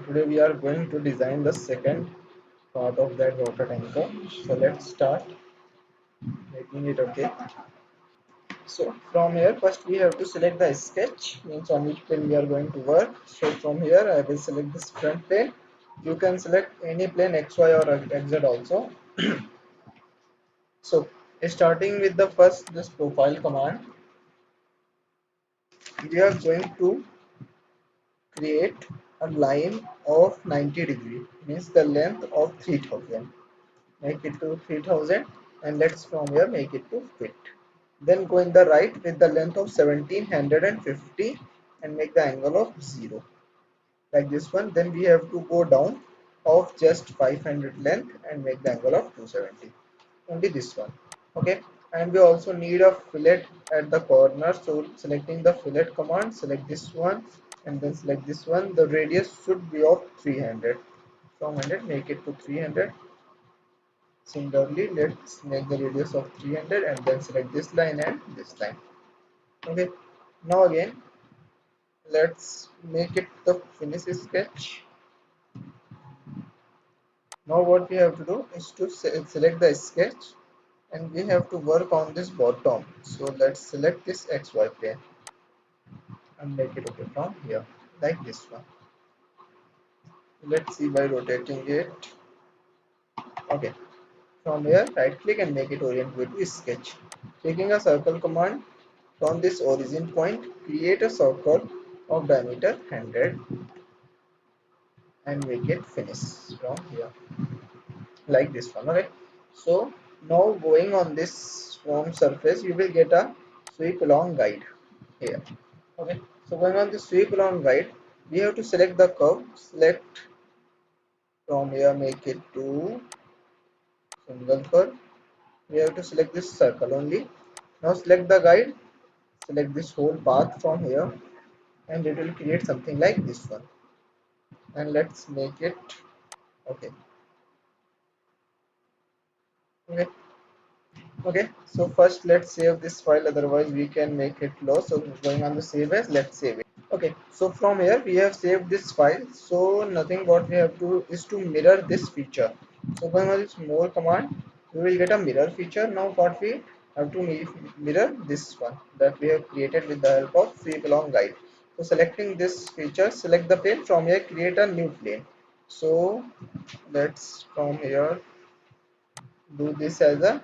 today we are going to design the second part of that water tanker. So let's start making it. Okay, so from here first we have to select the sketch, means on which plane we are going to work. So from here I will select this front plane. You can select any plane XY or XZ also. So starting with the first this profile command, we are going to create a line of 90 degree, means the length of 3000. Make it to 3000 and let's from here make it to fit. Then go in the right with the length of 1750 and make the angle of 0 like this one. Then we have to go down of just 500 length and make the angle of 270, only this one. Okay, and we also need a fillet at the corner. So selecting the fillet command, select this one and then select this one. The radius should be of 300. From 100 make it to 300. Similarly, let's make the radius of 300 and then select this line and this line. Okay, now again let's make it the finish sketch. Now what we have to do is to select the sketch and we have to work on this bottom. So let's select this XY plane and make it okay from here like this one. Let's see by rotating it. Okay, from here right click and make it orient with sketch. Taking a circle command, from this origin point create a circle of diameter 100 and make it finish from here like this one. Okay, so now going on this form surface you will get a sweep along guide here. Okay, so going on the sweep along guide we have to select the curve. Select from here, make it to single curve. We have to select this circle only. Now select the guide, select this whole path from here and it will create something like this one. And let's make it okay. Okay, okay, so first let's save this file, otherwise we can make it lost. So going on the save as, let's save it. Okay, so from here we have saved this file. So nothing what we have to is to mirror this feature. So going on this more command we will get a mirror feature. Now what we have to mirror this one that we have created with the help of sweep along guide. So selecting this feature, select the plane. From here create a new plane. So let's from here do this as a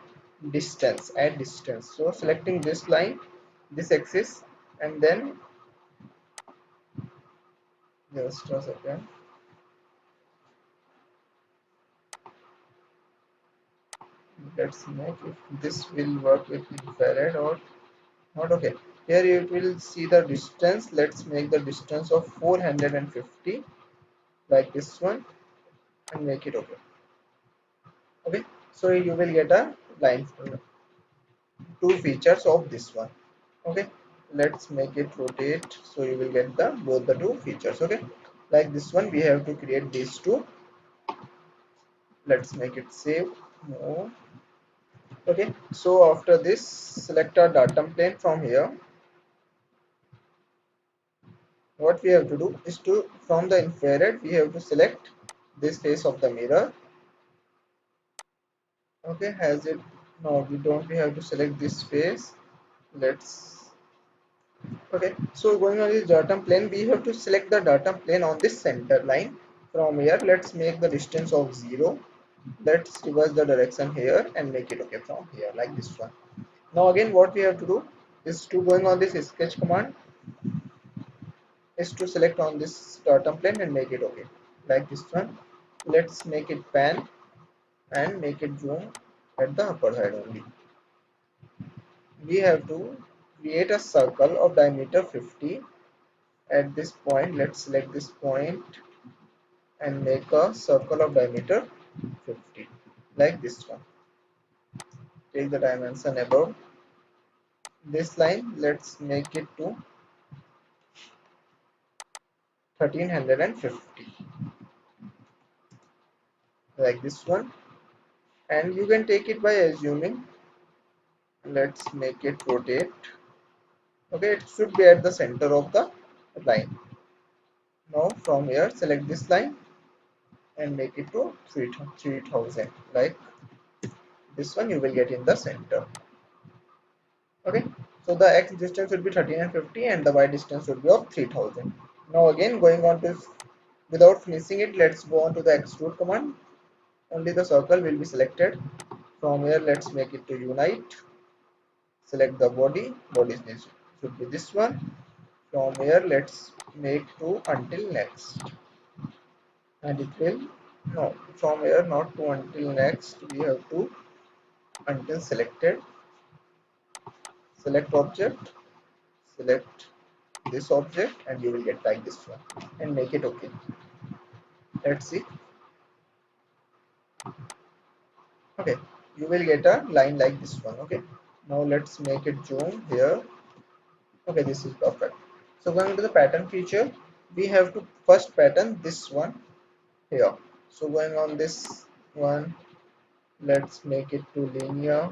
distance, add distance. So selecting this line, this axis, and then just a second, let's make if this will work with infrared or not. Okay, here you will see the distance. Let's make the distance of 450 like this one and make it okay. Okay, so you will get a line, two features of this one. Okay, let's make it rotate so you will get the both the two features. Okay, like this one we have to create these two. Let's make it save. No. Okay, so after this select our datum plane. From here what we have to do is to, from the infrared we have to select this face of the mirror. Okay, has it, no we don't, we have to select this face. Let's, okay, so going on this datum plane we have to select the datum plane on this center line. From here let's make the distance of 0. Let's reverse the direction here and make it okay from here like this one. Now again what we have to do is to, going on this sketch command, is to select on this datum plane and make it okay like this one. Let's make it pan and make it zoom at the upper side only. We have to create a circle of diameter 50 at this point. Let's select this point and make a circle of diameter 50 like this one. Take the dimension above this line. Let's make it to 1350 like this one, and you can take it by assuming. Let's make it rotate. Okay, it should be at the center of the line. Now from here select this line and make it to 3000, like this one you will get in the center. Okay, so the x distance will be 13 and 50 and the y distance will be of 3000. Now again going on to, without finishing it, let's go on to the extrude command. Only the circle will be selected. From here let's make it to unite. Select the body, should be this one. From here let's make to until next, and it will, no, from here not to until next, we have to until selected. Select object, select this object, and you will get like this one, and make it okay. Let's see. Okay, you will get a line like this one. Okay, now let's make it zoom here. Okay, this is perfect. So going to the pattern feature, we have to first pattern this one here. So going on this one, let's make it to linear.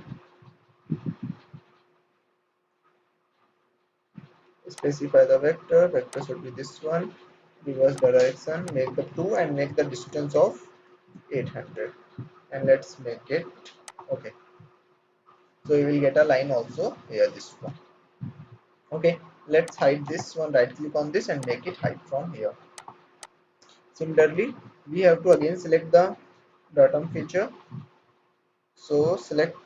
Specify the vector should be this one. Reverse the direction, make the 2 and make the distance of 800, and let's make it okay. So you will get a line also here, this one. Okay, let's hide this one. Right click on this and make it hide from here. Similarly, we have to again select the datum feature. So select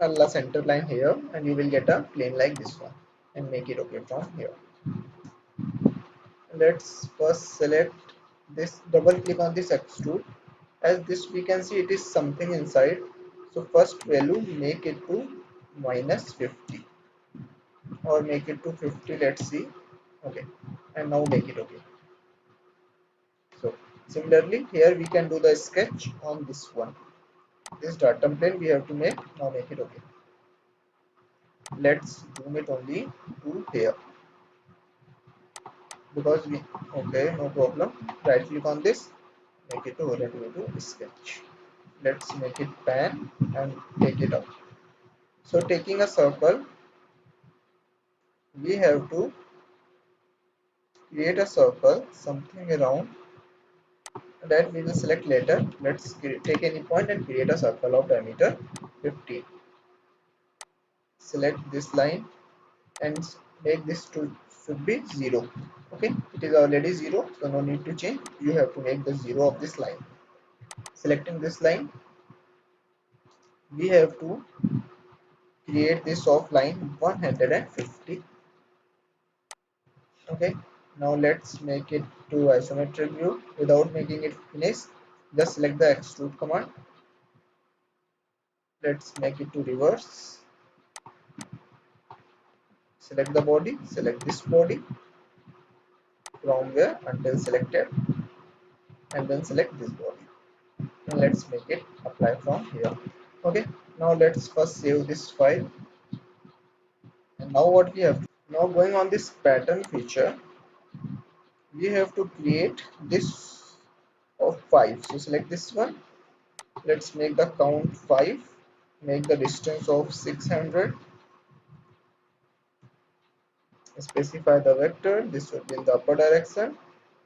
a center line here and you will get a plane like this one, and make it okay from here. Let's first select this, double click on this extrude. As this we can see it is something inside, so first value make it to -50 or make it to 50. Let's see. Okay, and now make it okay. So similarly here we can do the sketch on this one. This datum plane we have to make. Now make it okay. Let's zoom it only to here because we, okay, no problem. Right click on this, make it to horizontal to sketch. Let's make it pan and take it out. So taking a circle, we have to create a circle something around that we will select later. Let's take any point and create a circle of diameter 50. Select this line and make this to should be 0. Okay, it is already 0, so no need to change. You have to make the 0 of this line. Selecting this line, we have to create this of line 150. Okay, now let's make it to isometric view. Without making it finish, just select the extrude command. Let's make it to reverse. Select the body, select this body from where until selected, and then select this body, and let's make it apply from here. Okay, now let's first save this file. And now what we have to, now going on this pattern feature, we have to create this of 5. So select this one. Let's make the count 5, make the distance of 600, specify the vector, this should be in the upper direction,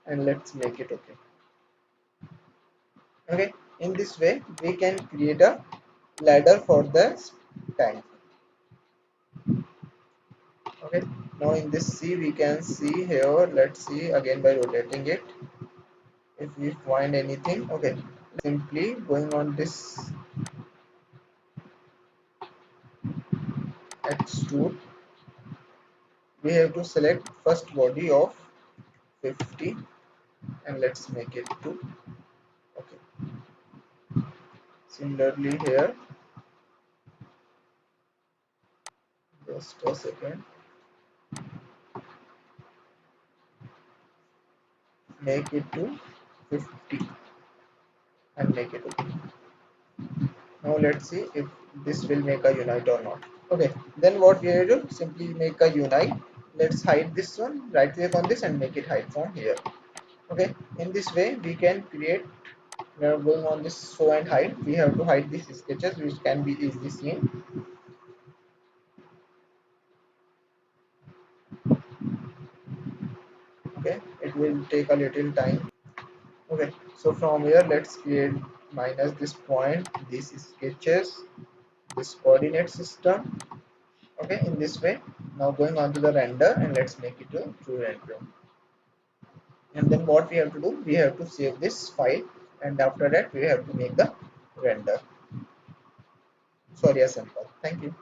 and let's make it okay. Okay, in this way we can create a ladder for the tank. Okay, now in this C we can see here, let's see again by rotating it if we find anything. Okay, simply going on this extrude, we have to select first body of 50 and let's make it to okay. Similarly here, just a second, make it to 50 and make it okay. Now let's see if this will make a unite or not. Okay, then what we have to do, simply make a unite. Let's hide this one, right click on this and make it hide from here. Okay, in this way we can create, we are going on this show and hide, we have to hide these sketches which can be easily seen. Okay, it will take a little time. Okay, so from here let's create minus this point, these sketches, this coordinate system. Okay, in this way. Now going on to the render, and let's make it a true render. And then what we have to do, we have to save this file, and after that we have to make the render. Sorry, a simple. Thank you.